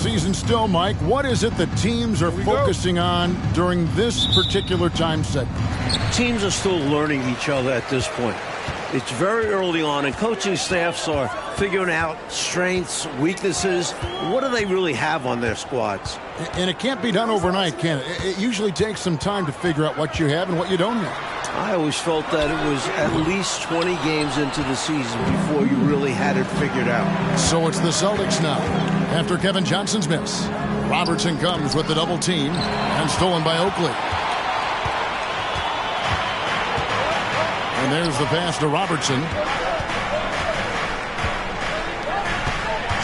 Season still, Mike. What is it that teams are focusing on during this particular time segment? Teams are still learning each other at this point. It's very early on, and coaching staffs are figuring out strengths, weaknesses. What do they really have on their squads? And it can't be done overnight, can it? It usually takes some time to figure out what you have and what you don't have. I always felt that it was at least 20 games into the season before you really had it figured out. So it's the Celtics now. After Kevin Johnson's miss, Robertson comes with the double team and stolen by Oakley. And there's the pass to Robertson.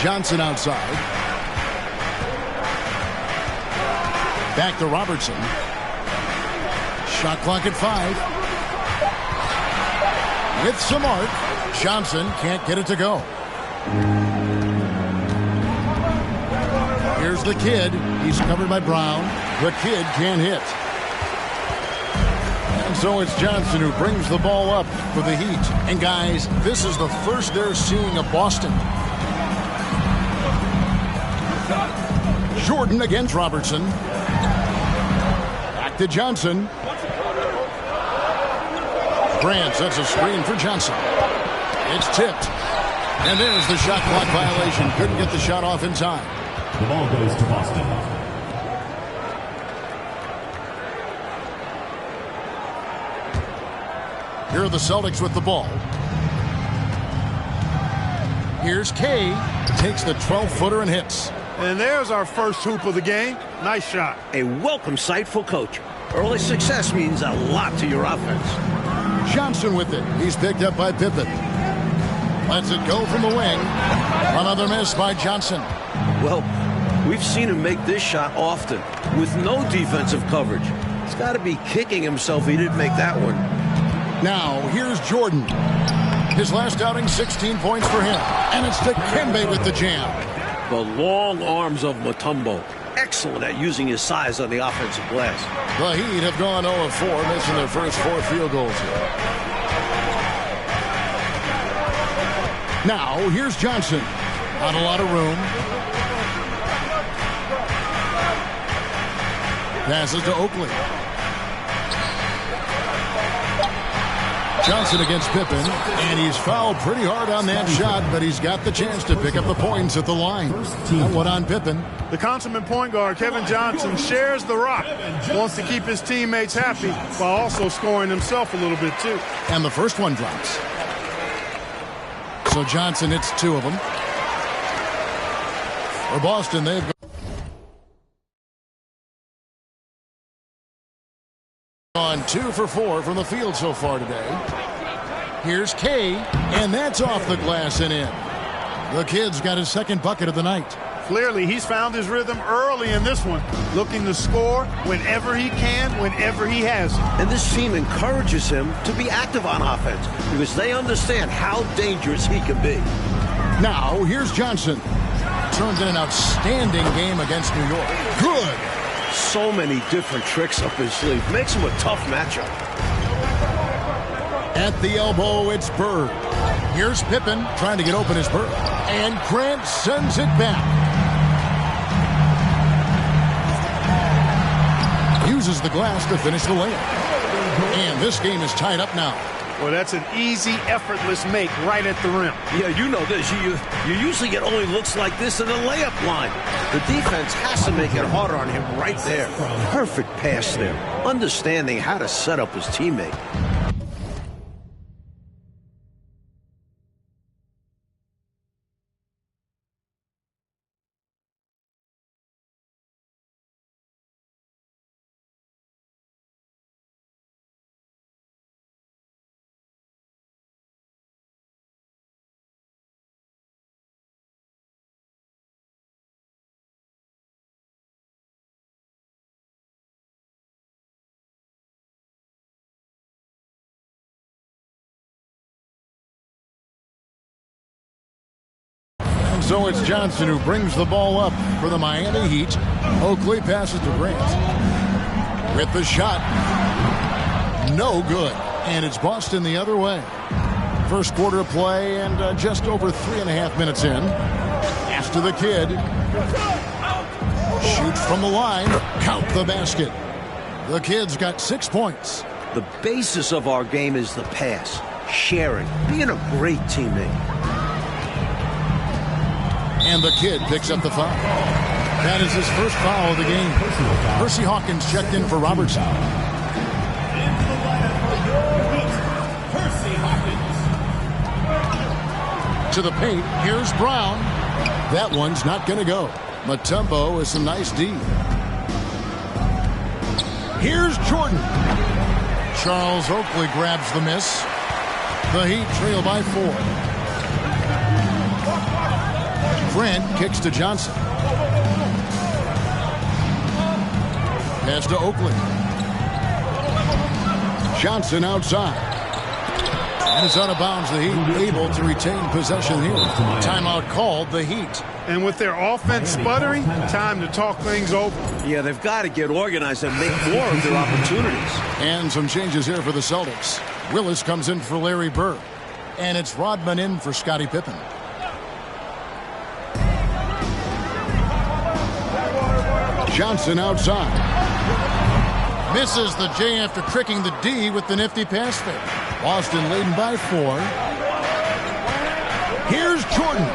Johnson outside. Back to Robertson. Shot clock at 5. With some arc, Johnson can't get it to go. Here's the kid. He's covered by Brown. The kid can't hit. And so it's Johnson who brings the ball up for the Heat. And guys, this is the first they're seeing of Boston. Jordan against Robertson. Back to Johnson. Grant sets a screen for Johnson. It's tipped. And there's the shot clock violation. Couldn't get the shot off in time. The ball goes to Boston. Here are the Celtics with the ball. Here's Kay. Takes the 12-footer and hits. And there's our first hoop of the game. Nice shot. A welcome sight for coach. Early success means a lot to your offense. Johnson with it. He's picked up by Pippen. Lets it go from the wing. Another miss by Johnson. Well, we've seen him make this shot often with no defensive coverage. He's got to be kicking himself he didn't make that one. Now, here's Jordan. His last outing, 16 points for him. And it's Dikembe with the jam. The long arms of Mutombo. Excellent at using his size on the offensive glass. The Heat have gone 0-4, missing their first 4 field goals here. Now, here's Johnson. Not a lot of room. Passes to Oakley. Johnson against Pippen, and he's fouled pretty hard on that shot, but he's got the chance to pick up the points at the line. And what on Pippen? The consummate point guard, Kevin Johnson, shares the rock. Wants to keep his teammates happy while also scoring himself a little bit, too. And the first one drops. So Johnson hits 2 of them. For Boston, they've gone 2 for 4 from the field so far today. Here's Kay, and that's off the glass and in. The kid's got his second bucket of the night. Clearly, he's found his rhythm early in this one, looking to score whenever he can, whenever he has it. And this team encourages him to be active on offense because they understand how dangerous he can be. Now, here's Johnson. Turns in an outstanding game against New York. Good. So many different tricks up his sleeve. Makes him a tough matchup. At the elbow, it's Bird. Here's Pippen trying to get open as Bird. And Grant sends it back. Uses the glass to finish the layup. And this game is tied up now. Well, that's an easy, effortless make right at the rim. Yeah, you know this. You usually get only looks like this in the layup line. The defense has to make it harder on him right there. Perfect pass there. Understanding how to set up his teammate. So it's Johnson who brings the ball up for the Miami Heat. Oakley passes to Grant. With the shot. No good. And it's Boston the other way. First quarter of play and just over 3.5 minutes in. Pass to the kid. Shoots from the line. Count the basket. The Kid's got 6 points. The basis of our game is the pass, sharing, being a great teammate. And the Kid picks up the foul. That is his first foul of the game. Percy Hawkins checked in for Robertson. To the paint. Here's Brown. That one's not going to go. Mutombo with some nice D. Here's Jordan. Charles Oakley grabs the miss. The Heat trail by 4. Grant kicks to Johnson. Pass to Oakley. Johnson outside. And it's out of bounds. The Heat able to retain possession here. Timeout called, the Heat. And with their offense sputtering, time to talk things over. Yeah, they've got to get organized and make more of their opportunities. And some changes here for the Celtics. Willis comes in for Larry Bird. And it's Rodman in for Scottie Pippen. Johnson outside. Misses the J after tricking the D with the nifty pass fake. Boston leading by 4. Here's Jordan.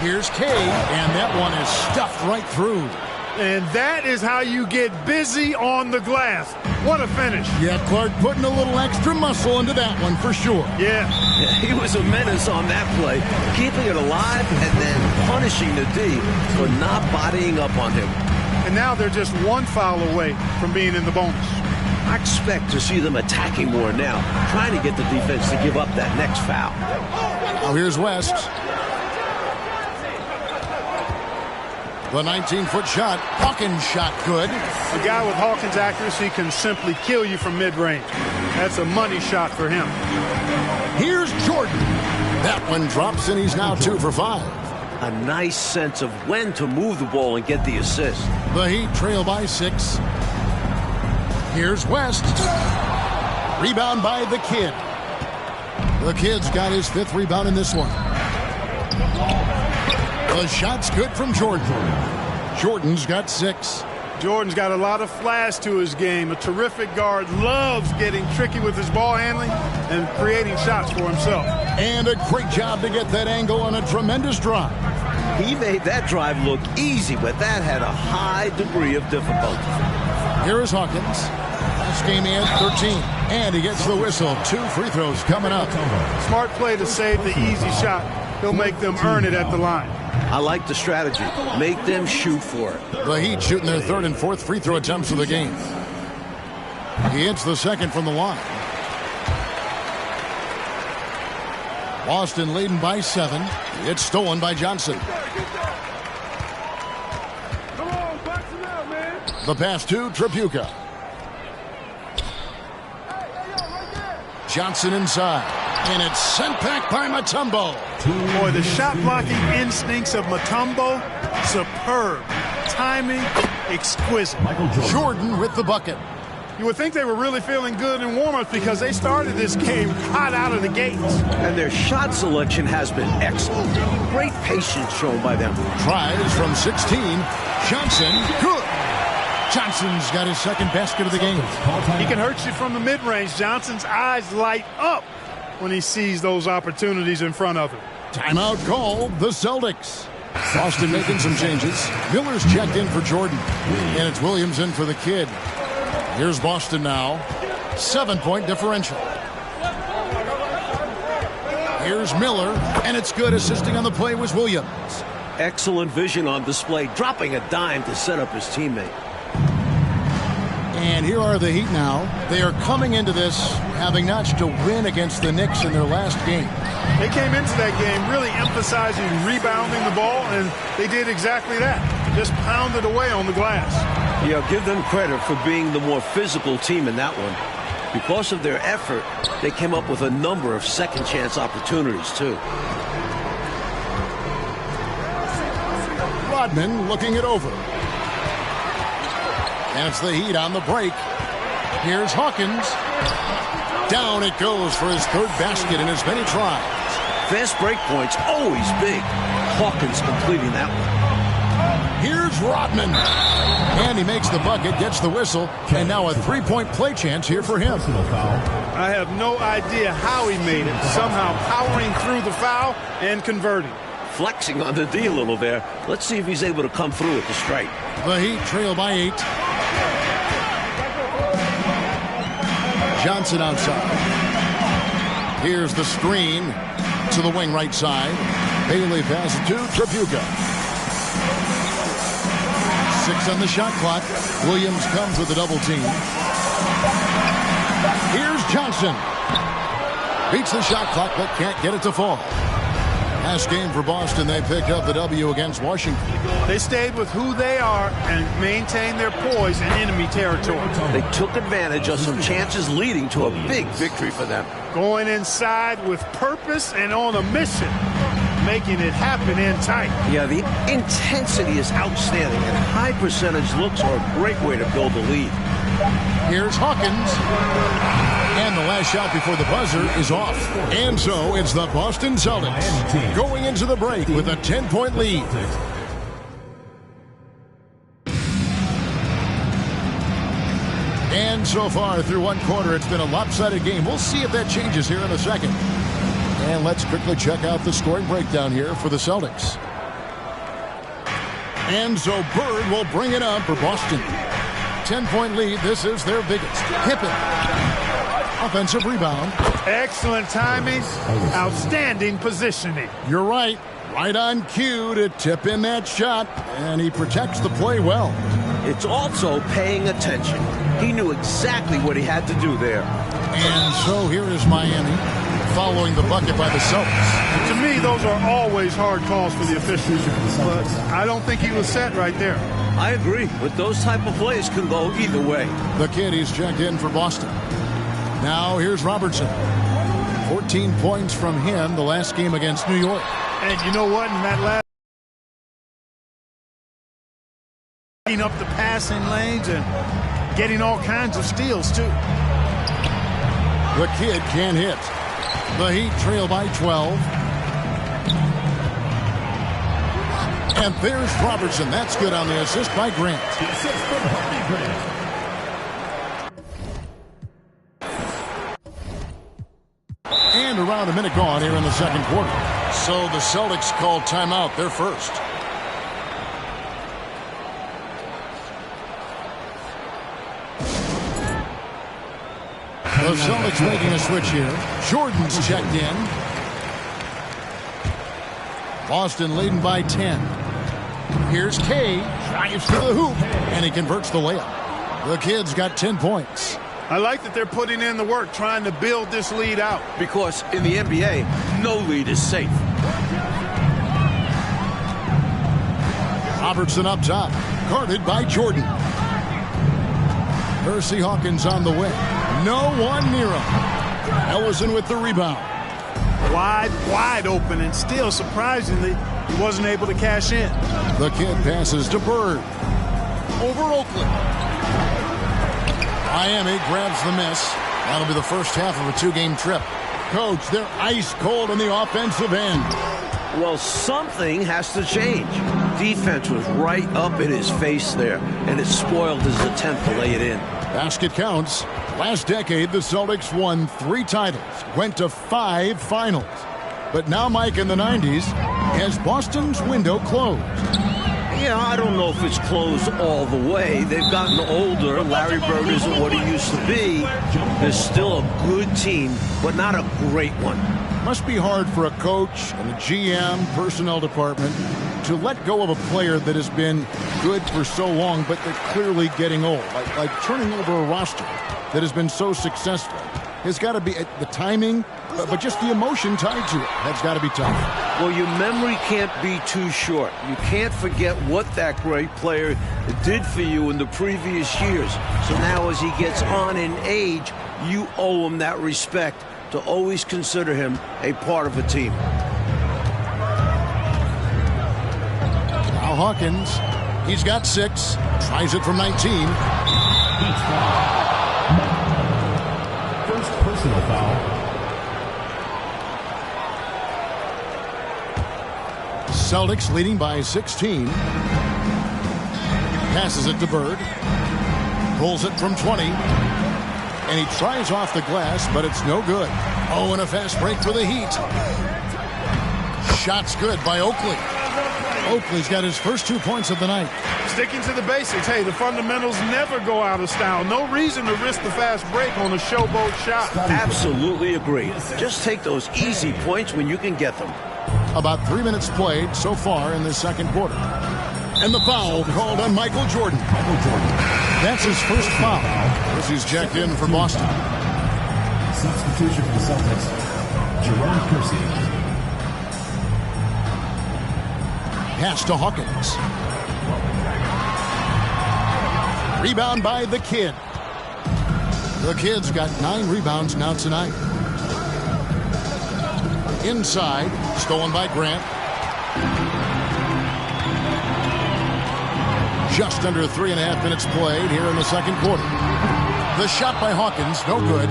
Here's K, and that one is stuffed right through. And that is how you get busy on the glass. What a finish. Yeah, Clark putting a little extra muscle into that one for sure. Yeah. He was a menace on that play, keeping it alive and then punishing the D for not bodying up on him. And now they're just one foul away from being in the bonus. I expect to see them attacking more now, trying to get the defense to give up that next foul. Now here's West. The 19-foot shot. Hawkins shot good. A guy with Hawkins' accuracy can simply kill you from mid-range. That's a money shot for him. Here's Jordan. That one drops, and he's now 2 for 5. A nice sense of when to move the ball and get the assist. The Heat trail by 6. Here's West. Rebound by the Kid. The Kid's got his 5th rebound in this one. The shot's good from Jordan. Jordan's got 6. Jordan's got a lot of flash to his game. A terrific guard, loves getting tricky with his ball handling and creating shots for himself. And a great job to get that angle on a tremendous drive. He made that drive look easy, but that had a high degree of difficulty. Here is Hawkins. This game he has 13. And he gets the whistle. 2 free throws coming up. Smart play to save the easy shot. He'll make them earn it at the line. I like the strategy. Make them shoot for it. The Heat shooting their 3rd and 4th free throw attempts of the game. He hits the 2nd from the line. Boston leading by 7. It's stolen by Johnson. The pass to Tripucka. Johnson inside. And it's sent back by Mutombo. Boy, the shot blocking instincts of Mutombo, superb. Timing, exquisite. Jordan with the bucket. You would think they were really feeling good in warm-ups because they started this game hot out of the gates. And their shot selection has been excellent. Great patience shown by them. Tries from 16. Johnson, good. Johnson's got his 2nd basket of the game. He can hurt you from the mid-range. Johnson's eyes light up when he sees those opportunities in front of him. Timeout called, the Celtics. Boston making some changes. Miller's checked in for Jordan. And it's Williams in for the Kid. Here's Boston now. 7-point differential. Here's Miller. And it's good. Assisting on the play was Williams. Excellent vision on display, dropping a dime to set up his teammate. And here are the Heat now. They are coming into this having notched a win against the Knicks in their last game. They came into that game really emphasizing rebounding the ball, and they did exactly that. Just pounded away on the glass. Yeah, give them credit for being the more physical team in that one. Because of their effort, they came up with a number of second-chance opportunities, too. Rodman looking it over. And it's the Heat on the break. Here's Hawkins. Down it goes for his 3rd basket in as many tries. Fast break points, always big. Hawkins completing that one. Here's Rodman. And he makes the bucket, gets the whistle, and now a three-point play chance here for him. I have no idea how he made it. Somehow powering through the foul and converting. Flexing on the D a little there. Let's see if he's able to come through with the strike. The Heat trail by 8. Johnson outside. Here's the screen to the wing right side. Bailey passes to Tripucka. 6 on the shot clock. Williams comes with a double team. Here's Johnson. Beats the shot clock but can't get it to fall. Last game for Boston, they picked up the W against Washington. They stayed with who they are and maintained their poise in enemy territory. They took advantage of some chances leading to a big victory for them. Going inside with purpose and on a mission, making it happen in tight. Yeah, the intensity is outstanding, and high percentage looks are a great way to build a lead. Here's Hawkins. And the last shot before the buzzer is off. And so it's the Boston Celtics going into the break with a 10-point lead. And so far through one quarter, it's been a lopsided game. We'll see if that changes here in a second. And let's quickly check out the scoring breakdown here for the Celtics. And so Bird will bring it up for Boston. 10-point lead. This is their biggest. Pippen. Offensive rebound. Excellent timing. Outstanding positioning. You're right. Right on cue to tip in that shot. And he protects the play well. It's also paying attention. He knew exactly what he had to do there. And so here is Miami following the bucket by the Celtics. To me, those are always hard calls for the officials. But I don't think he was set right there. I agree. But those type of plays can go either way. The kid, he's checked in for Boston. Now here's Robertson. 14 points from him the last game against New York. And you know what? In that last up the passing lanes and getting all kinds of steals too. The kid can't hit. The Heat trail by 12. And there's Robertson. That's good on the assist by Grant. And around a minute gone here in the second quarter. So the Celtics call timeout. They're first. The Celtics making a switch here. Jordan's checked in. Boston leading by 10. Here's Kay. Drives to the hoop. And he converts the layup. The kid's got 10 points. I like that they're putting in the work, trying to build this lead out. Because in the NBA, no lead is safe. Robertson up top. Guarded by Jordan. Percy Hawkins on the wing. No one near him. Ellison with the rebound. Wide open, and still, surprisingly, he wasn't able to cash in. The kid passes to Bird. Over Oakland. Miami grabs the miss. That'll be the first half of a two-game trip. Coach, they're ice cold on the offensive end. Well, something has to change. Defense was right up in his face there, and it spoiled his attempt to lay it in. Basket counts. Last decade, the Celtics won 3 titles, went to 5 finals. But now, Mike, in the 90s, has Boston's window closed? Yeah, I don't know if it's closed all the way. They've gotten older. Larry Bird isn't what he used to be. They're still a good team, but not a great one. Must be hard for a coach and a GM, personnel department, to let go of a player that has been good for so long, but they're clearly getting old. Like turning over a roster that has been so successful. It's got to be the timing, but just the emotion tied to it. That's got to be tough. Well, your memory can't be too short. You can't forget what that great player did for you in the previous years. So now as he gets on in age, you owe him that respect to always consider him a part of a team. Now Hawkins, he's got 6, tries it from 19. First personal foul. Celtics leading by 16. Passes it to Bird. Pulls it from 20. And he tries off the glass, but it's no good. Oh, and a fast break for the Heat. Shot's good by Oakley. Oakley's got his first 2 points of the night. Sticking to the basics. Hey, the fundamentals never go out of style. No reason to risk the fast break on a showboat shot. Absolutely agree. Just take those easy points when you can get them. About 3 minutes played so far in the second quarter. And the foul called on Michael Jordan. That's his first foul as he's checked in for Boston. Substitution for the Celtics, Jerome Kersey. Pass to Hawkins. Rebound by the Kid. The Kid's got 9 rebounds now tonight. Inside, stolen by Grant. Just under 3.5 minutes played here in the second quarter. The shot by Hawkins, no good.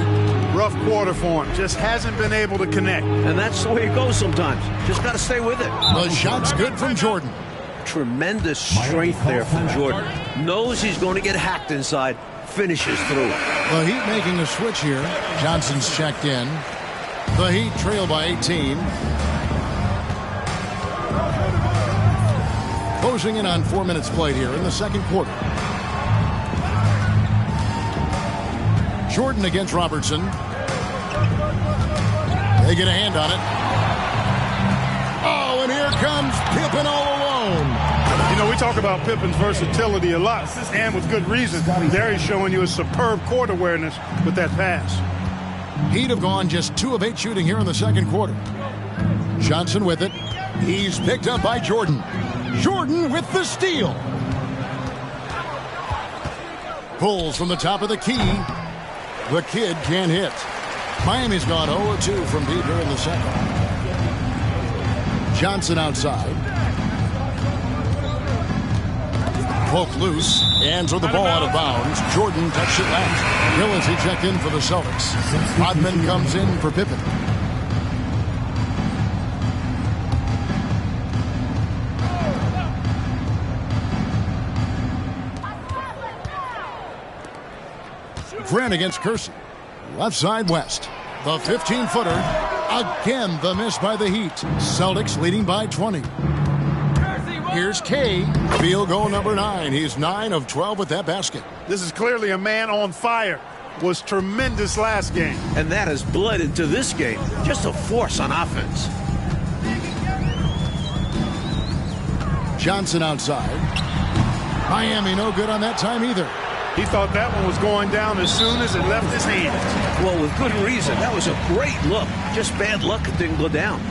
Rough quarter for him. Just hasn't been able to connect. And that's the way it goes sometimes. Just got to stay with it. The shot's good from Jordan. Tremendous strength there from Jordan. Knows he's going to get hacked inside. Finishes through. The Heat making a switch here. Johnson's checked in. The Heat trail by 18. Closing in on 4 minutes played here in the second quarter. Jordan against Robertson. They get a hand on it. Oh, and here comes Pippen all alone. You know, we talk about Pippen's versatility a lot, and with good reason. There he's showing you a superb court awareness with that pass. Heat have gone just 2 of 8 shooting here in the second quarter. Johnson with it. He's picked up by Jordan. Jordan with the steal. Pulls from the top of the key. The Kid can't hit. Miami's gone 0-2 from deep here in the second. Johnson outside. Poke loose. Hands with the ball out of bounds. Jordan touched it last. Gillis, he checked in for the Celtics. Rodman comes in for Pippen. Grant against Kersey. Left side west. The 15-footer. Again, the miss by the Heat. Celtics leading by 20. Here's Kay. Field goal number 9. He's 9 of 12 with that basket. This is clearly a man on fire. Was tremendous last game. And that has bled into this game. Just a force on offense. Johnson outside. Miami no good on that time either. He thought that one was going down as soon as it left his hands. Well, with good reason. That was a great look. Just bad luck it didn't go down.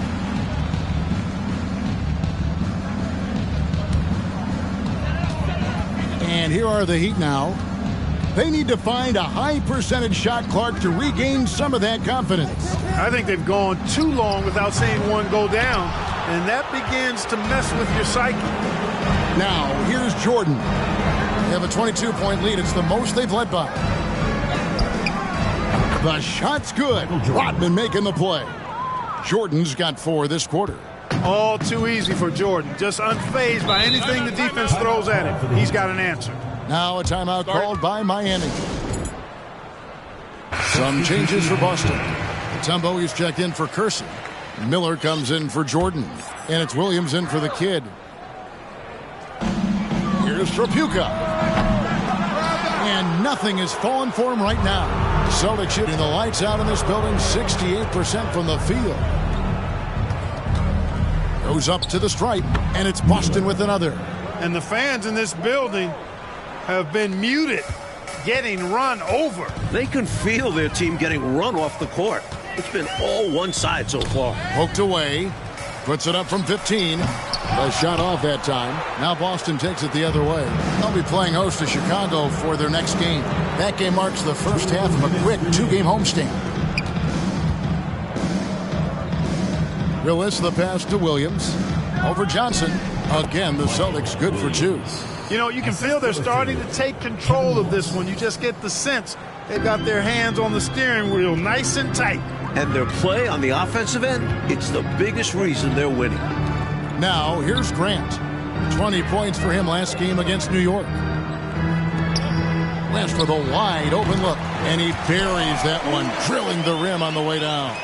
And here are the Heat now. They need to find a high percentage shot, Clark, to regain some of that confidence. I think they've gone too long without seeing one go down, and that begins to mess with your psyche. Now, here's Jordan. They have a 22-point lead. It's the most they've led by. The shot's good. Rodman making the play. Jordan's got 4 this quarter. All too easy for Jordan. Just unfazed by anything the defense throws at him. He's got an answer. Now a timeout called by Miami. Some changes for Boston. Tumbo is checked in for Kersey. Miller comes in for Jordan. And it's Williams in for the Kid. Here's Trapuka. And nothing is falling for him right now. Celtics shooting the lights out in this building, 68% from the field. Goes up to the stripe, and it's Boston with another. And the fans in this building have been muted, getting run over. They can feel their team getting run off the court. It's been all one side so far. Poked away. Puts it up from 15. The shot off that time. Now Boston takes it the other way. They'll be playing host to Chicago for their next game. That game marks the first half of a quick 2-game homestand. Willis, the pass to Williams. Over Johnson. Again, the Celtics good for 2. You know, you can feel they're starting to take control of this one. You just get the sense they've got their hands on the steering wheel nice and tight. And their play on the offensive end, it's the biggest reason they're winning. Now, here's Grant. 20 points for him last game against New York. west with a wide open look. And he buries that one, drilling the rim on the way down.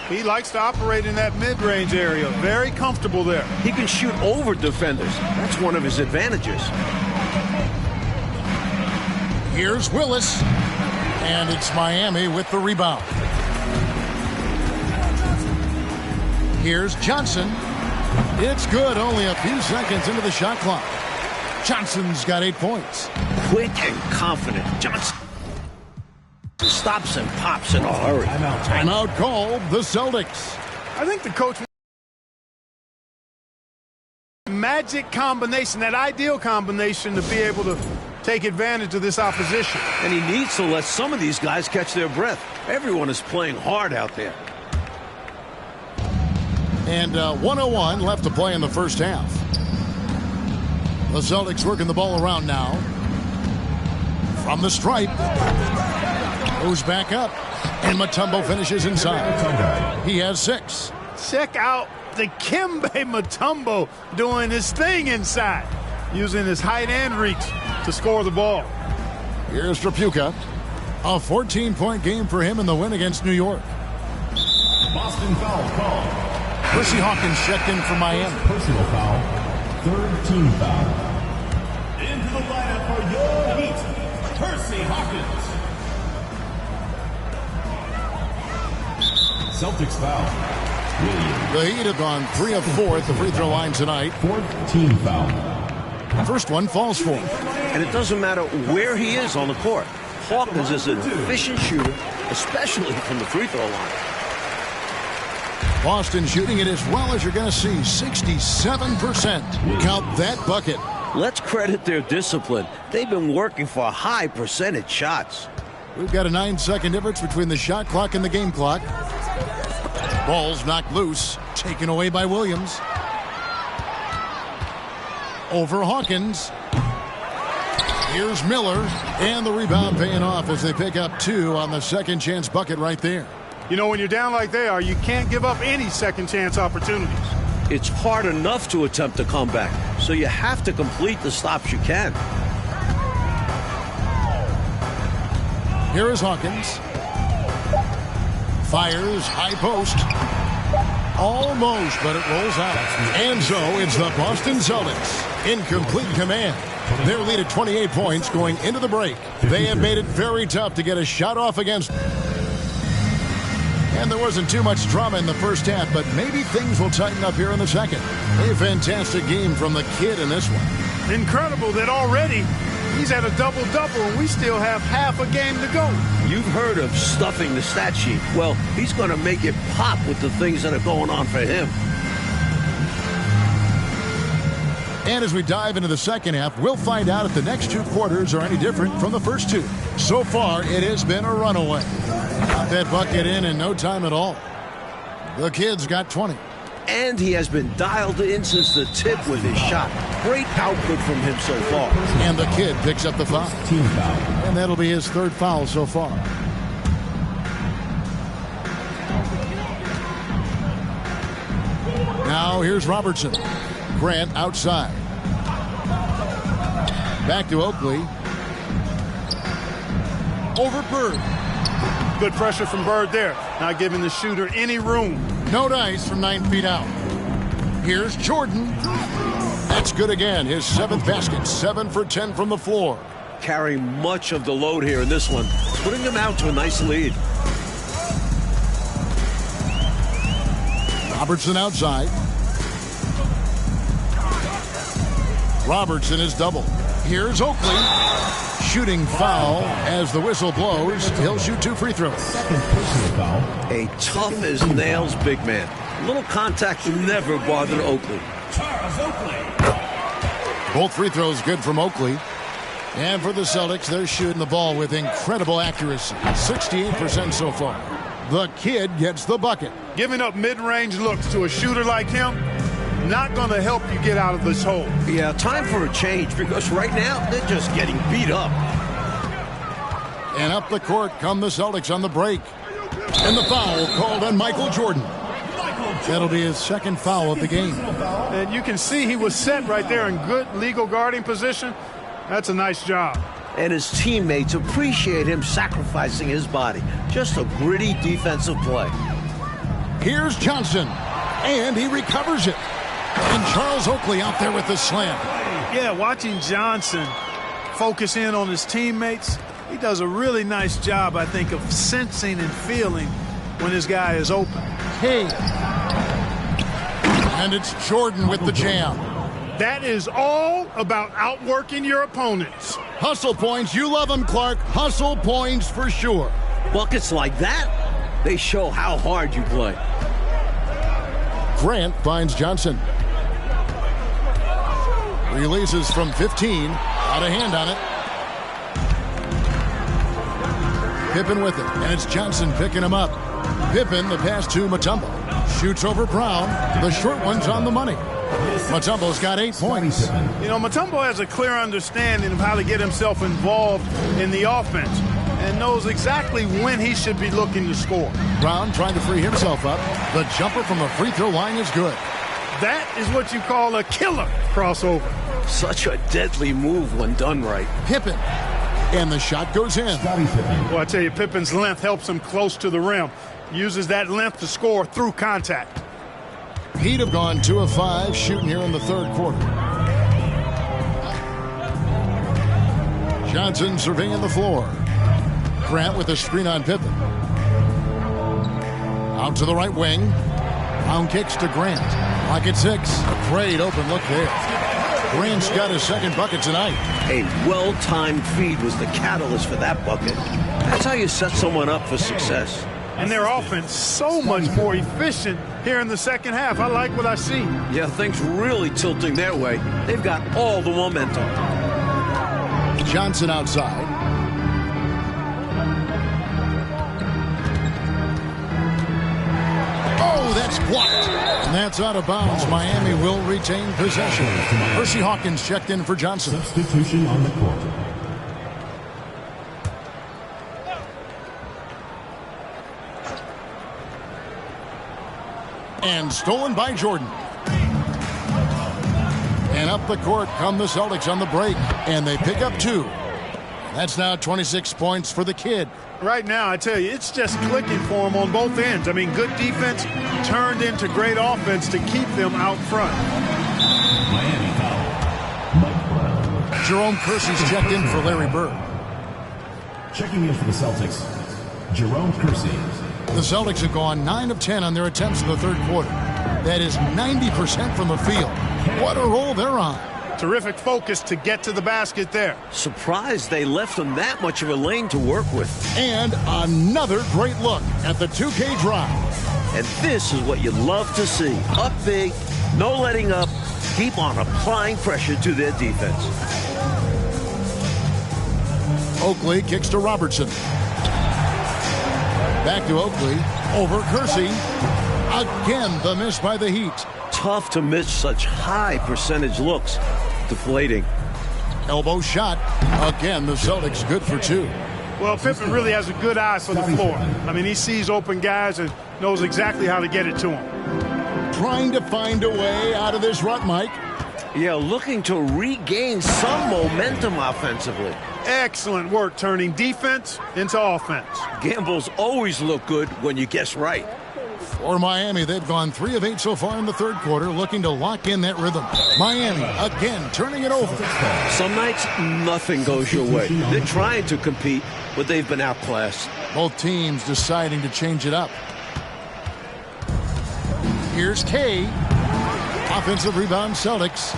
He likes to operate in that mid-range area. Very comfortable there. He can shoot over defenders. That's one of his advantages. Here's Willis. And it's Miami with the rebound. Here's Johnson. It's good, only a few seconds into the shot clock. Johnson's got 8 points. Quick and confident. Johnson stops and pops in a hurry. Timeout called the Celtics. I think the coach magic combination, that ideal combination to be able to take advantage of this opposition. And he needs to let some of these guys catch their breath. Everyone is playing hard out there. And 1:01 left to play in the first half. The Celtics working the ball around now. From the stripe. Goes back up. And Mutombo finishes inside. He has 6. Check out the Dikembe Mutombo doing his thing inside, using his height and reach to score the ball. Here's Tripucka. A 14-point game for him in the win against New York. Boston foul call. Percy Hawkins checked in for Miami. Personal foul. 3rd team foul. Into the lineup for your Heat, Percy Hawkins. Celtics foul. Williams. The Heat have gone 3 of 4 at the free throw line tonight. 4th team foul. First one falls for him. And it doesn't matter where he is on the court. Hawkins is an efficient shooter, especially from the free throw line. Boston shooting it as well as you're going to see, 67%. Count that bucket. Let's credit their discipline. They've been working for high percentage shots. We've got a 9-second difference between the shot clock and the game clock. Ball's knocked loose, taken away by Williams. Over Hawkins. Here's Miller, and the rebound paying off as they pick up 2 on the second chance bucket right there. You know, when you're down like they are, you can't give up any second chance opportunities. It's hard enough to attempt a comeback, so you have to complete the stops you can. Here is Hawkins. Fires, high post. Almost, but it rolls out. And so it's the Boston Celtics in complete command. Their lead at 28 points going into the break. They have made it very tough to get a shot off against. And there wasn't too much drama in the first half, but maybe things will tighten up here in the second. A fantastic game from the kid in this one. Incredible that already he's at a double-double and we still have half a game to go. You've heard of stuffing the stat sheet. Well, he's going to make it pop with the things that are going on for him. And as we dive into the second half, we'll find out if the next 2 quarters are any different from the first 2. So far, it has been a runaway. Got that bucket in no time at all. The kid's got 20. And he has been dialed in since the tip with his shot. Great output from him so far. And the kid picks up the foul. Team foul. And that'll be his 3rd foul so far. Now here's Robertson. Grant outside. Back to Oakley. Over Bird. Good pressure from Bird there. Not giving the shooter any room. No dice from 9 feet out. Here's Jordan. That's good again. His 7th basket. 7 for 10 from the floor. Carrying much of the load here in this one. Putting him out to a nice lead. Robertson outside. Robertson is double. Here's Oakley. Shooting foul as the whistle blows. He'll shoot 2 free throws. Second personal foul. A tough as nails big man. Little contact never bothered Oakley. Charles Oakley. Both free throws good from Oakley. And for the Celtics, they're shooting the ball with incredible accuracy. 68% so far. The kid gets the bucket. Giving up mid-range looks to a shooter like him, not going to help you get out of this hole. Yeah, time for a change because right now they're just getting beat up. And up the court come the Celtics on the break. And the foul called on Michael Jordan. That'll be his 2nd foul of the game. And you can see he was set right there in good legal guarding position. That's a nice job. and his teammates appreciate him sacrificing his body. Just a gritty defensive play. Here's Johnson, and he recovers it. And Charles Oakley out there with the slam. Yeah, watching Johnson focus in on his teammates, he does a really nice job, I think, of sensing and feeling when his guy is open. Hey. And it's Jordan with the jam. That is all about outworking your opponents. Hustle points, you love them, Clark. Hustle points for sure. Buckets like that, they show how hard you play. Grant finds Johnson. Releases from 15. Out of hand on it. Pippen with it, and it's Johnson picking him up. Pippen, the pass to Mutombo. Shoots over Brown. The short one's on the money. Mutombo's got 8 points. You know, Mutombo has a clear understanding of how to get himself involved in the offense and knows exactly when he should be looking to score. Brown trying to free himself up. The jumper from the free throw line is good. That is what you call a killer crossover. Such a deadly move when done right. Pippen. And the shot goes in. Well, I tell you, Pippen's length helps him close to the rim. Uses that length to score through contact. Heat have gone 2 of 5 shooting here in the third quarter. Johnson surveying the floor. Grant with a screen on Pippen. Out to the right wing. Brown kicks to Grant. Lock at 6. A great open look there. Grant's got his second bucket tonight. A well-timed feed was the catalyst for that bucket. That's how you set someone up for success. And their offense so much more efficient here in the second half. I like what I see. Yeah, things really tilting their way. They've got all the momentum. Johnson outside. Oh, that's blocked. And that's out of bounds. Miami will retain possession. Percy Hawkins checked in for Johnson. Substitution on the court. And stolen by Jordan. And up the court come the Celtics on the break. And they pick up 2. That's now 26 points for the kid. Right now, I tell you, it's just clicking for him on both ends. I mean, good defense turned into great offense to keep them out front. Miami foul. Mike Brown. Jerome Kersey's checked in for Larry Bird. Checking in for the Celtics, Jerome Kersey. The Celtics have gone 9 of 10 on their attempts in the third quarter. That is 90% from the field. What a roll they're on. Terrific focus to get to the basket there. Surprised they left them that much of a lane to work with. And another great look at the 2K drive. And this is what you love to see. Up big, no letting up, keep on applying pressure to their defense. Oakley kicks to Robertson. Back to Oakley. Over Kersey. Again, the miss by the Heat. Tough to miss such high percentage looks. Deflating. Elbow shot. Again, the Celtics good for 2. Well, Pippen really has a good eye for the floor. I mean, he sees open guys and knows exactly how to get it to them. Trying to find a way out of this rut, Mike. Yeah, looking to regain some momentum offensively. Excellent work turning defense into offense. Gambles always look good when you guess right. For Miami, they've gone 3 of 8 so far in the third quarter, looking to lock in that rhythm. Miami, again, turning it over. Some nights, nothing goes your way. They're trying to compete, but they've been outclassed. Both teams deciding to change it up. Here's Kay. Offensive rebound, Celtics.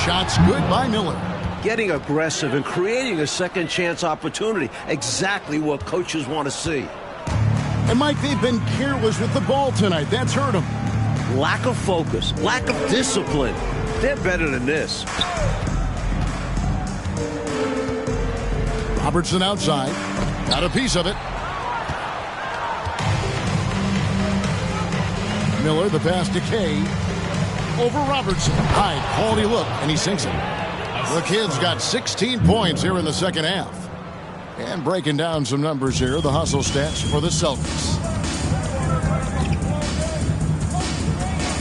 Shots good by Miller. Getting aggressive and creating a second chance opportunity. Exactly what coaches want to see. And Mike, they've been careless with the ball tonight. That's hurt them. Lack of focus, lack of discipline. They're better than this. Robertson outside. Got a piece of it. Miller, the pass to Kay. Over Robertson. High quality look, and he sinks it. The kid's got 16 points here in the second half. And breaking down some numbers here, the hustle stats for the Celtics.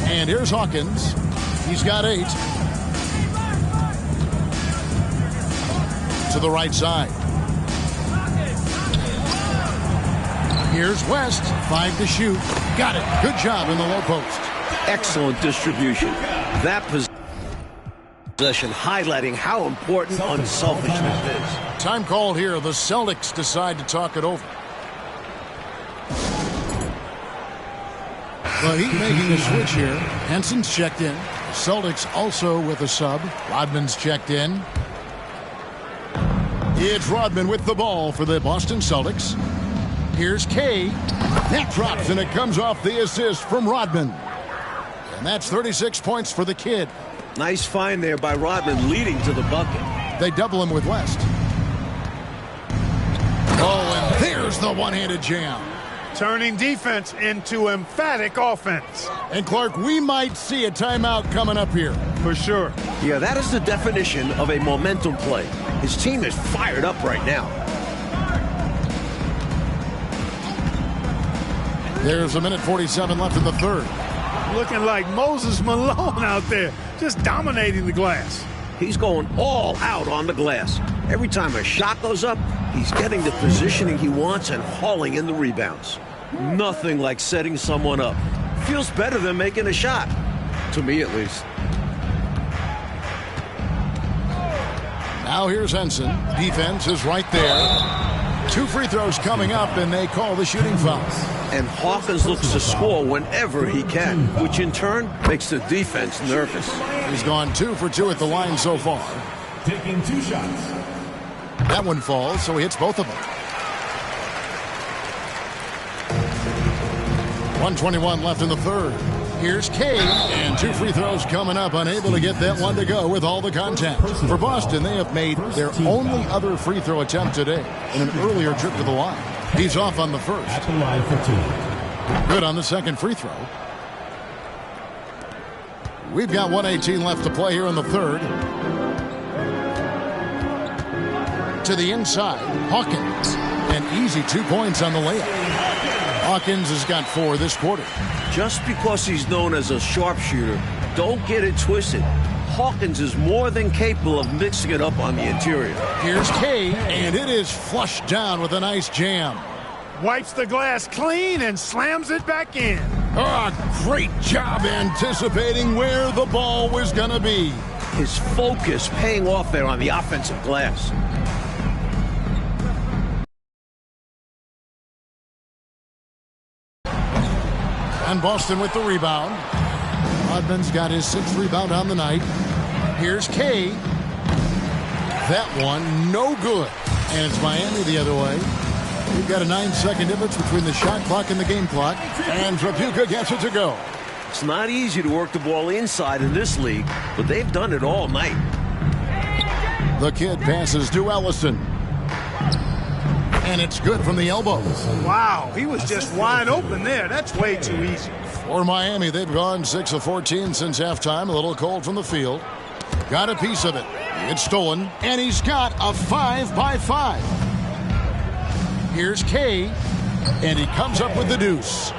And here's Hawkins. He's got 8. to the right side. Here's West. 5 to shoot. Got it. Good job in the low post. Excellent distribution. That possession highlighting how important unselfishness is. Time called here. The Celtics decide to talk it over. The Heat making a switch here. Henson's checked in. Celtics also with a sub. Rodman's checked in. It's Rodman with the ball for the Boston Celtics. Here's Kay. That drops, and it comes off the assist from Rodman. And that's 36 points for the kid. Nice find there by Rodman, leading to the bucket. They double him with West. Oh, and there's the one-handed jam. Turning defense into emphatic offense. And Clark, we might see a timeout coming up here. For sure. Yeah, that is the definition of a momentum play. His team is fired up right now. There's 1:47 left in the third. Looking like Moses Malone out there, just dominating the glass. He's going all out on the glass. Every time a shot goes up, he's getting the positioning he wants and hauling in the rebounds. Nothing like setting someone up. Feels better than making a shot. To me, at least. Now here's Henson. Defense is right there. 2 free throws coming up, and they call the shooting foul. And Hawkins looks to score whenever he can, which in turn makes the defense nervous. He's gone 2 for 2 at the line so far. Taking 2 shots. That one falls, so he hits both of them. 1:21 left in the third. Here's Kay, and 2 free throws coming up, unable to get that one to go with all the contact. For Boston, they have made their only other free throw attempt today in an earlier trip to the line. He's off on the first. At the line for 2. Good on the second free throw. We've got 1:18 left to play here in the third. To the inside, Hawkins. An easy 2 points on the layup. Hawkins has got 4 this quarter. Just because he's known as a sharpshooter, don't get it twisted. Hawkins is more than capable of mixing it up on the interior. Here's Kay, and it is flushed down with a nice jam. Wipes the glass clean and slams it back in. Oh, great job anticipating where the ball was going to be. His focus paying off there on the offensive glass. And Boston with the rebound. Rodman's got his 6th rebound on the night. Here's Kay. That one, no good. And it's Miami the other way. We've got a 9-second difference between the shot clock and the game clock. And Trapuka gets it to go. It's not easy to work the ball inside in this league, but they've done it all night. The kid passes to Ellison. And it's good from the elbow. Wow, he was just wide open there. That's way too easy. For Miami, they've gone 6 of 14 since halftime. A little cold from the field. Got a piece of it. It's stolen. And he's got a 5-by-5. Here's Kay. And he comes up with the deuce.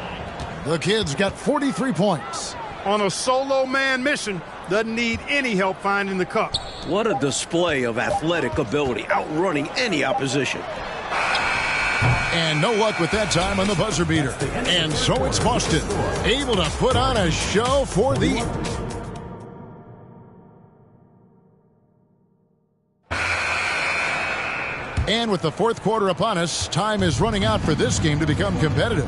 The kid's got 43 points. On a solo man mission, doesn't need any help finding the cup. What a display of athletic ability, outrunning any opposition. And no luck with that time on the buzzer beater. And so it's Boston, able to put on a show for the... And with the fourth quarter upon us, time is running out for this game to become competitive.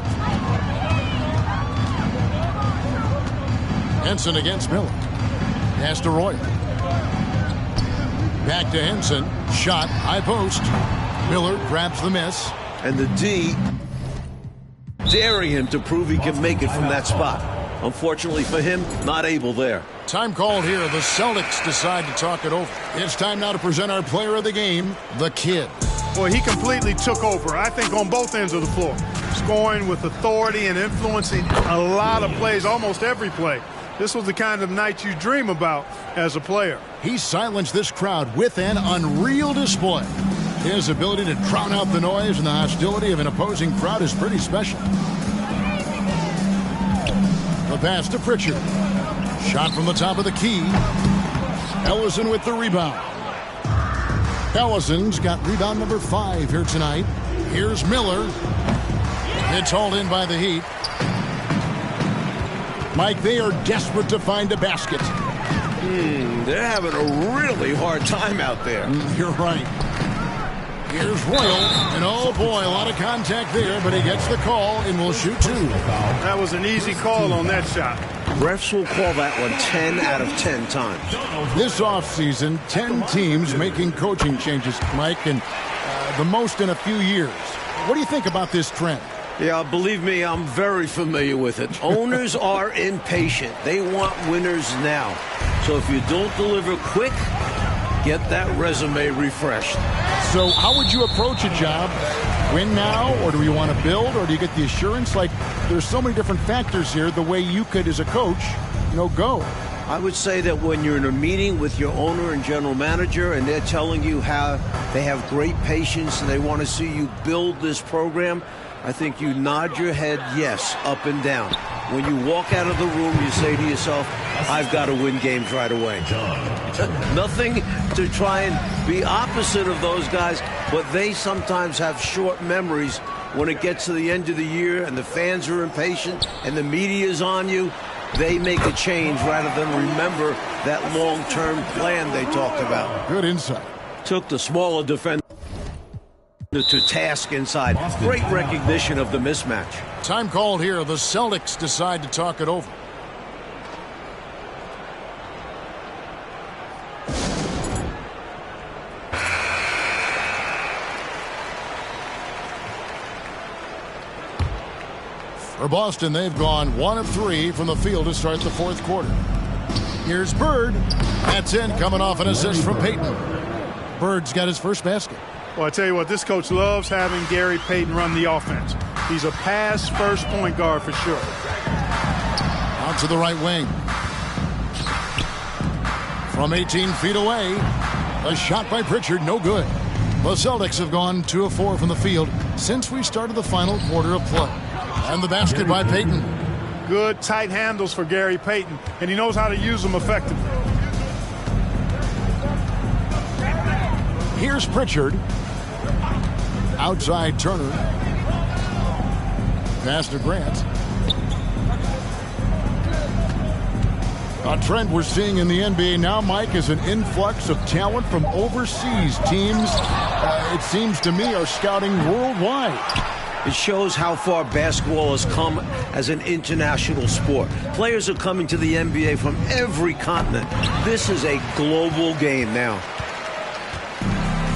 Henson against Miller. Pass to Roy. Back to Henson. Shot, high post. Miller grabs the miss. And the D daring him to prove he can make it from that spot. Unfortunately for him, not able there. Time called here. The Celtics decide to talk it over. It's time now to present our player of the game, the kid. Boy, he completely took over, I think, on both ends of the floor. Scoring with authority and influencing a lot of plays, almost every play. This was the kind of night you dream about as a player. He silenced this crowd with an unreal display. His ability to drown out the noise and the hostility of an opposing crowd is pretty special. The pass to Pritchard. Shot from the top of the key. Ellison with the rebound. Ellison's got rebound number 5 here tonight. Here's Miller. It's hauled in by the Heat. Mike, they are desperate to find a basket. They're having a really hard time out there. You're right. Here's Royal, and oh boy, a lot of contact there, but he gets the call and will shoot 2. That was an easy call on that shot. Refs will call that one 10 out of 10 times. This offseason, 10 teams making coaching changes, Mike, and the most in a few years. What do you think about this trend? Yeah, believe me, I'm very familiar with it. Owners are impatient. They want winners now. So if you don't deliver quick, get that resume refreshed. So how would you approach a job? Win now, or do you want to build, or do you get the assurance? Like, there's so many different factors here, the way you could, as a coach, go. I would say that when you're in a meeting with your owner and general manager and they're telling you how they have great patience and they want to see you build this program, I think you nod your head yes, up and down. When you walk out of the room, you say to yourself, I've got to win games right away. Nothing to try and be opposite of those guys, but they sometimes have short memories when it gets to the end of the year and the fans are impatient and the media's on you. They make a change rather than remember that long-term plan they talked about. Good insight. Took the smaller defender to task inside. Great recognition of the mismatch. Time called here. The Celtics decide to talk it over. For Boston, they've gone 1 of 3 from the field to start the 4th quarter. Here's Bird. That's in, coming off an assist from Payton. Bird's got his first basket. Well, I tell you what, this coach loves having Gary Payton run the offense. He's a pass-first point guard for sure. Out to the right wing. From 18 feet away, a shot by Pritchard, no good. The Celtics have gone 2 of 4 from the field since we started the final quarter of play. And the basket by Payton. Good, tight handles for Gary Payton, and he knows how to use them effectively. Here's Pritchard. Outside Turner. Pass to Grant. A trend we're seeing in the NBA now, Mike, is an influx of talent from overseas. Teams, it seems to me, are scouting worldwide. It shows how far basketball has come as an international sport. Players are coming to the NBA from every continent. This is a global game now.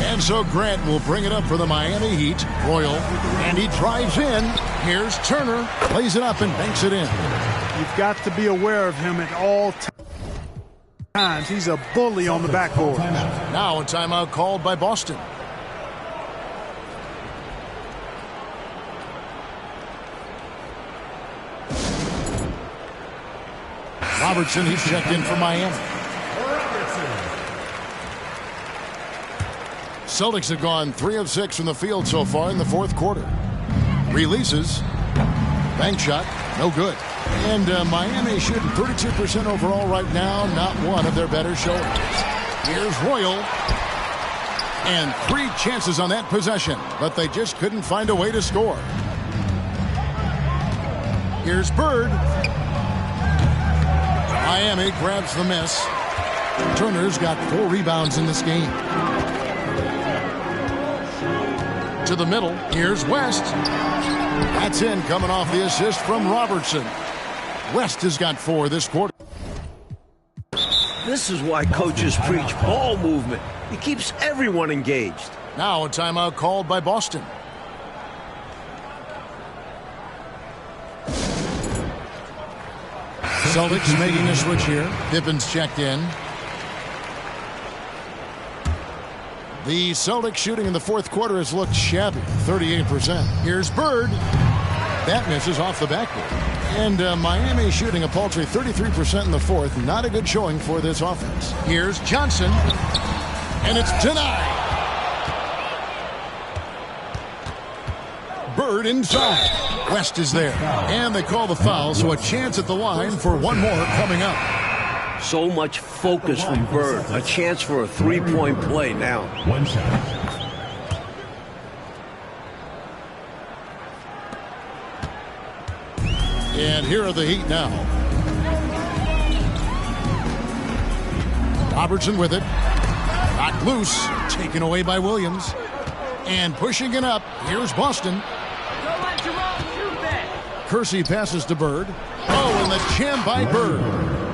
And so Grant will bring it up for the Miami Heat. Royal, and he drives in. Here's Turner, plays it up and banks it in. You've got to be aware of him at all times. He's a bully on the backboard. Now a timeout called by Boston. Robertson, he's checked in for Miami. Celtics have gone 3 of 6 from the field so far in the 4th quarter. Releases. Bank shot. No good. And Miami shooting 32% overall right now. Not one of their better showings. Here's Royal. And 3 chances on that possession. But they just couldn't find a way to score. Here's Bird. Miami grabs the miss. Turner's got 4 rebounds in this game. To the middle. Here's West. That's in, coming off the assist from Robertson. West has got 4 this quarter. This is why coaches preach ball movement. It keeps everyone engaged. Now a timeout called by Boston. Celtics making a switch here. Pippen's checked in. The Celtics shooting in the 4th quarter has looked shabby, 38%. Here's Bird. That misses off the backboard. And Miami shooting a paltry 33% in the 4th. Not a good showing for this offense. Here's Johnson. And it's denied. Bird inside. West is there. And they call the foul, so a chance at the line for one more coming up. So much focus from Bird. A chance for a three-point play now. One shot. And here are the Heat now. Robertson with it. Knocked loose. Taken away by Williams. And pushing it up. Here's Boston. Kersey passes to Bird. Oh, and the jam by Bird.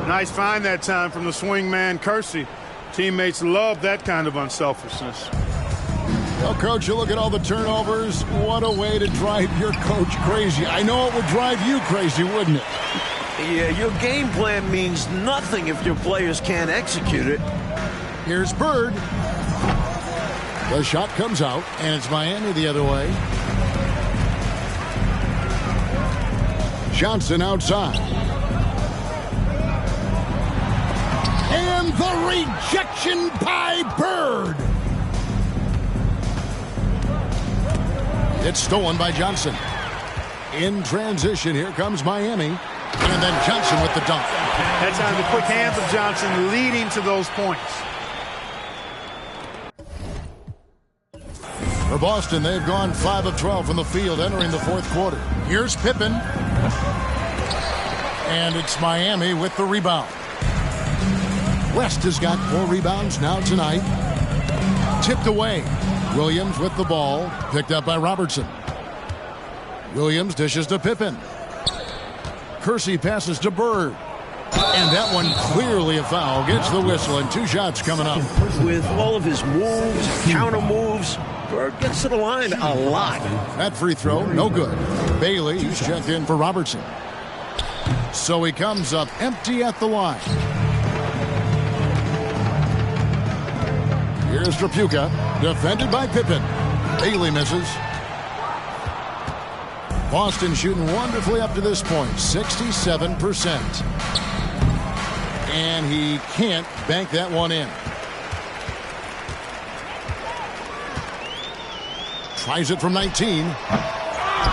Nice find that time from the swing man, Kersey. Teammates love that kind of unselfishness. Well, Coach, you look at all the turnovers. What a way to drive your coach crazy. I know it would drive you crazy, wouldn't it? Yeah, your game plan means nothing if your players can't execute it. Here's Bird. The shot comes out, and it's Miami the other way. Johnson outside. And the rejection by Bird. It's stolen by Johnson. In transition, here comes Miami. And then Johnson with the dunk. That time the quick hands of Johnson leading to those points. For Boston, they've gone 5 of 12 from the field entering the fourth quarter. Here's Pippen. And it's Miami with the rebound. West has got 4 rebounds now tonight. Tipped away. Williams with the ball. Picked up by Robertson. Williams dishes to Pippen. Kersey passes to Bird. And that one clearly a foul. Gets the whistle and 2 shots coming up. With all of his moves, counter moves, Bird gets to the line a lot. That free throw, no good. Bailey, he's checked in for Robertson. So he comes up empty at the line. Here's Trapuka, defended by Pippen. Bailey misses. Boston shooting wonderfully up to this point, 67%. And he can't bank that one in. Tries it from 19.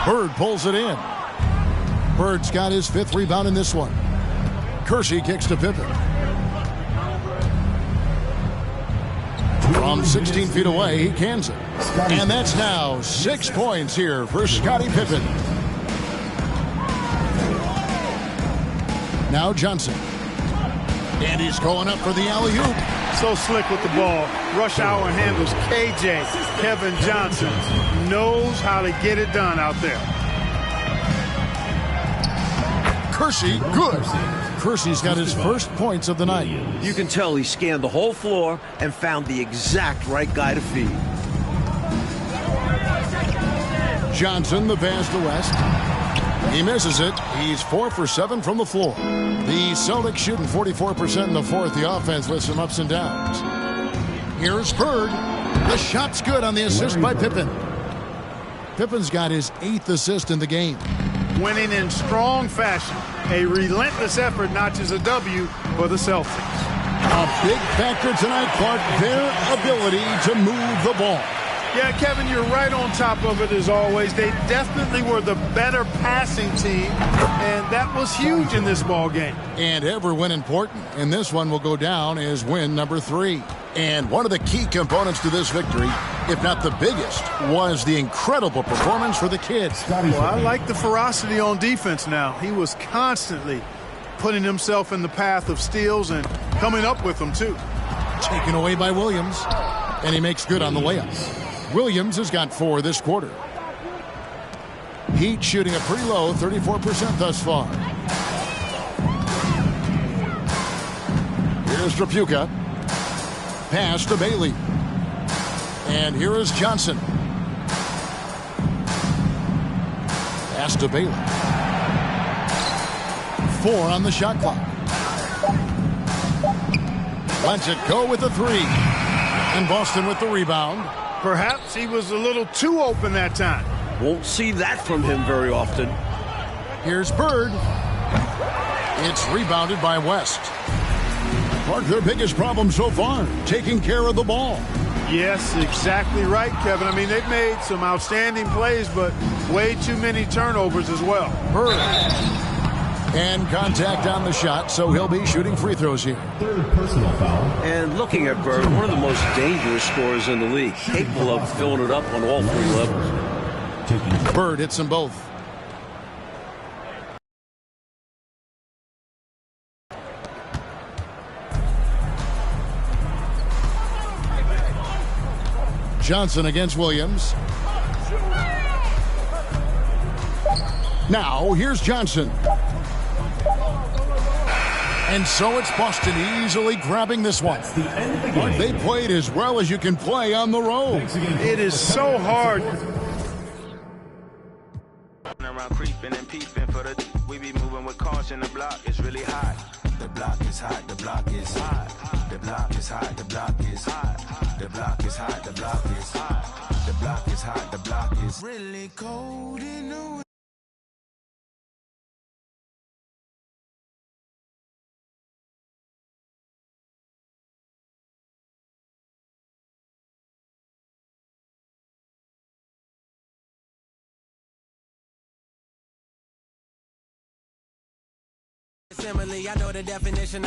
Bird pulls it in. Bird's got his 5th rebound in this one. Kersey kicks to Pippen. From 16 feet away, he cans it. And that's now 6 points here for Scottie Pippen. Now Johnson. And he's going up for the alley-oop. So slick with the ball. Rush hour handles. KJ, Kevin Johnson, knows how to get it done out there. Kersey, good. Kersey's got his first points of the night. You can tell he scanned the whole floor and found the exact right guy to feed. Johnson, the pass to West. He misses it. He's 4 for 7 from the floor. The Celtics shooting 44% in the fourth. The offense with some ups and downs. Here's Bird. The shot's good on the assist by Pippen. Pippen's got his 8th assist in the game. Winning in strong fashion. A relentless effort notches a W for the Celtics. A big factor tonight, Clark, their ability to move the ball. Yeah, Kevin, you're right on top of it as always. They definitely were the better passing team, and that was huge in this ball game. And every win important, and this one will go down as win number 3. And one of the key components to this victory, if not the biggest, was the incredible performance for the kids. Well, I like the ferocity on defense now. He was constantly putting himself in the path of steals and coming up with them, too. Taken away by Williams, and he makes good on the layup. Williams has got 4 this quarter. Heat shooting a pretty low 34% thus far. Here's Trapuka. Pass to Bailey. And here is Johnson. Pass to Bailey. 4 on the shot clock. Lets it go with the 3. And Boston with the rebound. Perhaps he was a little too open that time. Won't see that from him very often. Here's Bird. It's rebounded by West. Clark, their biggest problem so far, taking care of the ball. Yes, exactly right, Kevin. I mean, they've made some outstanding plays, but way too many turnovers as well. Bird. And contact on the shot, so he'll be shooting free throws here. Third personal foul. And looking at Bird, one of the most dangerous scorers in the league, capable of filling it up on all three levels. Bird hits them both. Johnson against Williams. Now, here's Johnson. And so it's Boston easily grabbing this one. But they played as well as you can play on the road. It is so hard. Around creeping and peeping for the we be moving with caution. The block is really hot. The block is hot. The block is hot. The block is hot. The block is hot. The block is hot. The block is hot. The block is hot. The block is really cold in the winter. Simile, I know the definition.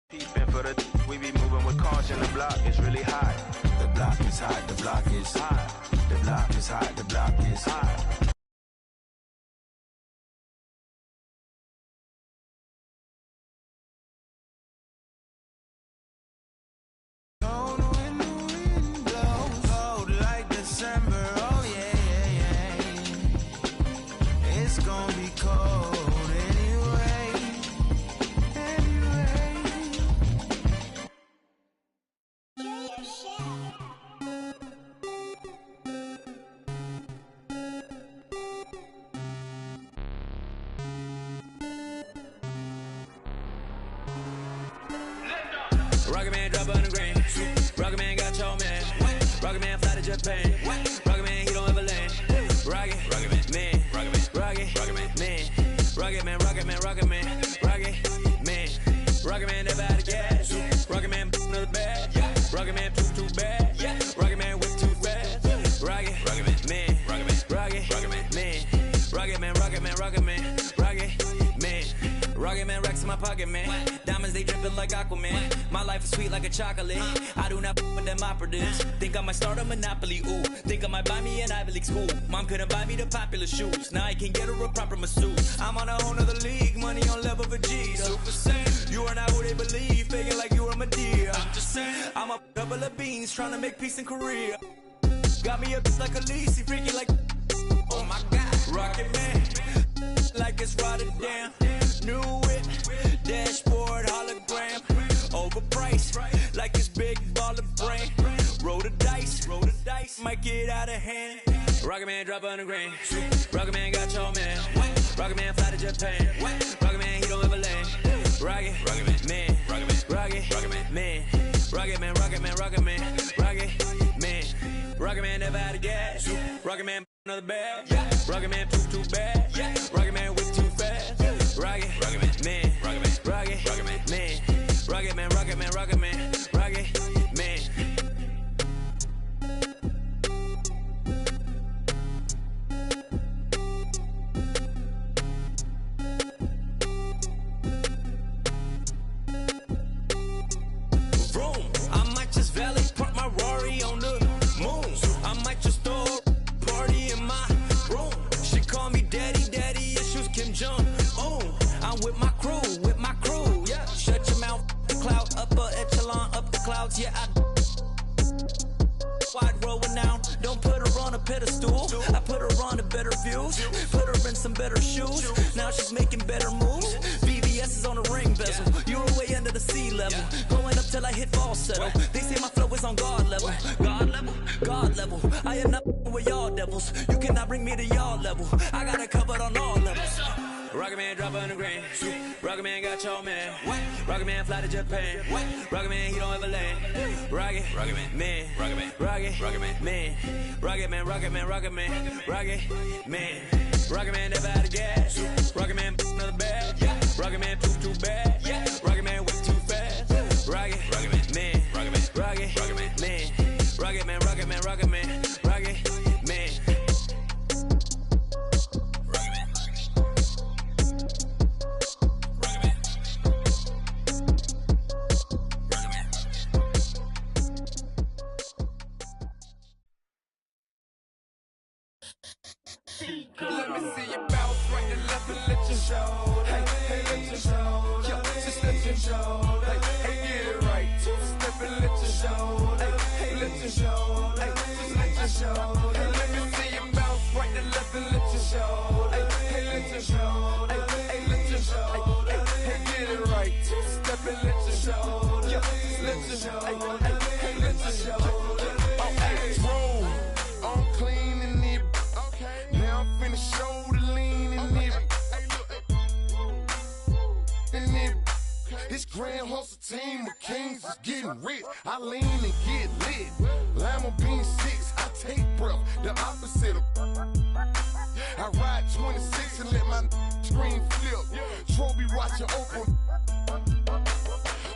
Peeping for the we be moving with caution. The block is really hot. The block is hot. The block is hot. The block is hot. The block is hot. Cold when the wind blows, cold like December. Oh yeah, yeah, yeah. It's gonna be cold. Rocket Man drop on the grain. Rocket Man got your man. Rocket Man fly to Japan. Rocket Man, he don't ever land. Rocket Man, Rocket Man, Rocket Man, Rocket Man, Rocket Man, Rocket Man, Rocket Man never out of gas. Rocket Man another bad. Rocket Man too bad. Rocket Man whip too fast. Rocket Man, Rocket Man, Rocket Man. Rocket Man racks in my pocket, man. Diamonds, they dripping like Aquaman. My life is sweet like a chocolate. I do not with them operatives. Think I might start a monopoly, ooh. Think I might buy me an Ivy League school. Mom couldn't buy me the popular shoes. Now I can get her a proper masseuse. I'm on a whole nother league, money on level Vegeta. Super Saiyan. You are not who they believe, faking like you are Medea. I'm just saying. I'm a couple of beans, trying to make peace in Korea. Got me a bitch like Khaleesi, freaky like, oh my God. Rocket Man, like it's Rotterdam. New whip, dashboard, hologram. Overpriced, like it's big baller brand. Roll the dice, might get out of hand. Rocket Man drop on the grain. Rocket Man got your man. Rocket Man fly to Japan. Rocket Man, he don't ever land. Rocket Man, Rocket Man, Rocket Man, Rocket Man, Rocket Man, Rocket Man, Rocket Man never out of gas. Rocket Man another bag. Rocket Man too bad. Rocket Man whip too fast. Rocket Man, Rocket Man, Rocket Man, Rocket Man, Rocket Man, Rocket Man, Rocket Man. Vroom, I might just valet park my Rari on the moon. I might just throw a party in my room. She call me daddy, issues Kim Jong. I'm with my crew, yeah. Shut your mouth, cloud, upper echelon, up the clouds, yeah. I wide rolling down, don't put her on a pedestal. I put her on a better views, put her in some better shoes. Now she's making better moves. VVS glasses on the ring bezel. You're way under the sea level. Going up till I hit falsetto. They say my flow is on God level. God level? God level. I am not with y'all devils. You cannot bring me to y'all level. I got it covered on all levels. Rocket Man drop on the grain. Rocket Man got your man. Rocket Man fly to Japan. Rocket Man, he don't ever land. Rocket Man. Rocket Man. Rocket Man. Rocket Man. Rocket Man. Rocket Man. Rocket Man. Rocket Man never out of gas. Rocket Man another bag. Rocket Man too bad. Rocket Man way too fast. Rocket Man. Rocket Man. Rocket Man. Rocket Man. Rocket Man. Rocket Man. Rocket Man. Let me see you bounce right and left and let your show. Hey, let your show. Yo, just let your show. Hey, get it right. Two-step and let your show. Hey, let your show. Hey, just let your show. Hey, let me see you bounce right and left and let your show. Hey, let your show. Hey, let your show. Hey, get it right. Two-step and let your show. Yo, just let your show. Hey, let your show. Oh, hey, roll. I'm clean and it. Now I'm finna show the lean in it. This grand hustle team of kings is getting rich. I lean and get lit. Lima bean 6, I take breath. The opposite of. I ride 26 and let my screen flip. Trophy watching open.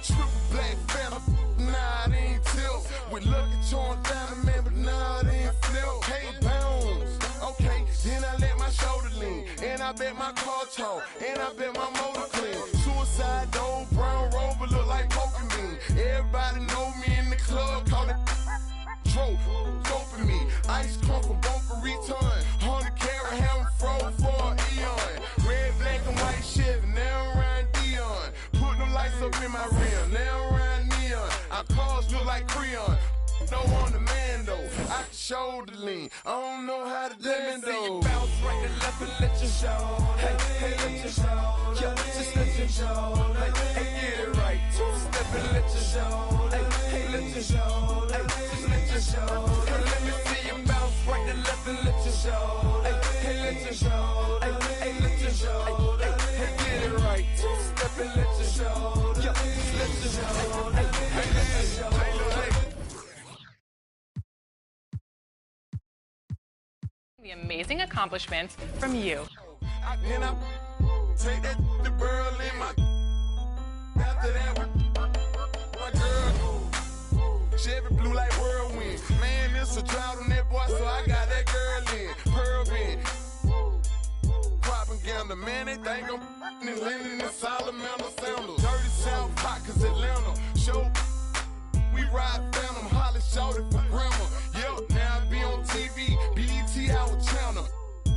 Triple black phantom. Nah, it ain't tilt. With Lucky Charm down, man, but nah, it ain't flip. K-Bounds. Okay, then I let my shoulder lean, and I bet my car talk, and I bet my motor clean. Suicide door, brown rover look like Pokemon. Everybody know me in the club, call it Tro, doping me. Ice crumple, bumper return. 100 carat hammer froze for an eon. Red, black, and white Chevy, now around Dion. Put them lights up in my rim, now around neon. Our cars look like Creon. No on the man though, I can show the lean. I don't know how to let me see you bounce right and left and let your show. Hey, let your show. Yo, just let your show. Hey, get it right. Two-step and let your show. Hey, let your show. Hey, just let your show. Hey, let me see you bounce right and left and let your show. Hey, let your show. Hey, let your show. Hey, get it right. Two-step and let your show. Yo, just let your show. Hey, let your show. The amazing accomplishments from you. Then I take that the girl in my. After that, my girl. Chevy blue like whirlwind. Man, it's a drought on that boy, so I got that girl in. Pearl in. Propaganda, man, they think I'm in Lennon and Salamander sandals. Dirty South Pockets, Atlanta. Show. We ride Phantom, Holly shouted for grandma. Yep, now I be on TV, BET our channel.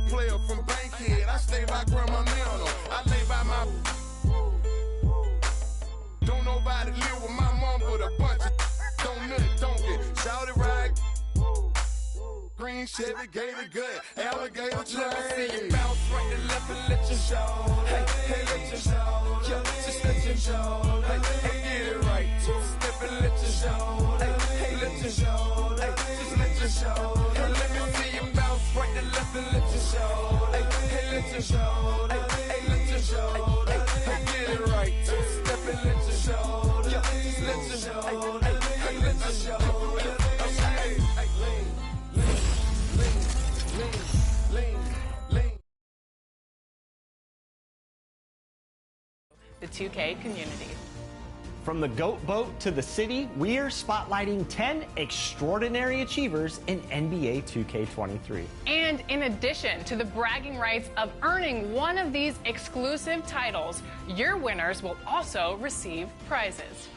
Player from Bankhead, I stay by Grandma Nana. I lay by my. Don't nobody live with my mom, but a bunch of don't nut, don't get shouted right. Green Chevy, Gator gut, alligator train. Let me see you bounce right and left and let your show. Hey, let your show. Yo, just let your show. Hey, get it right. Two-step and let your show. Hey, let your show. Hey, just let your show. Hey, let me see you bounce right and left and let your show. Hey, let your show. Hey, let your show. Hey, get it right. Two-step and let your show. Yo, just let your show. Hey, let your show. The 2K community. From the GOAT boat to the city, we are spotlighting 10 extraordinary achievers in NBA 2K23. And in addition to the bragging rights of earning one of these exclusive titles, your winners will also receive prizes.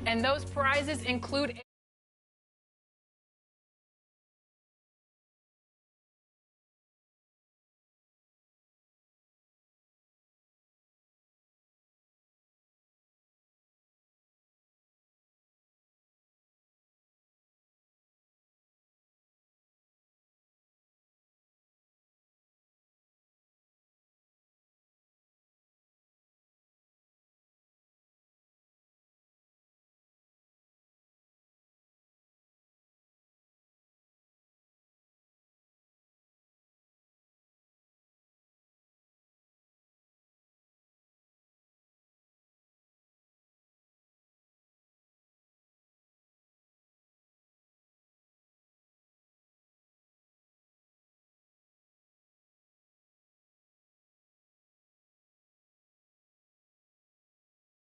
And those prizes include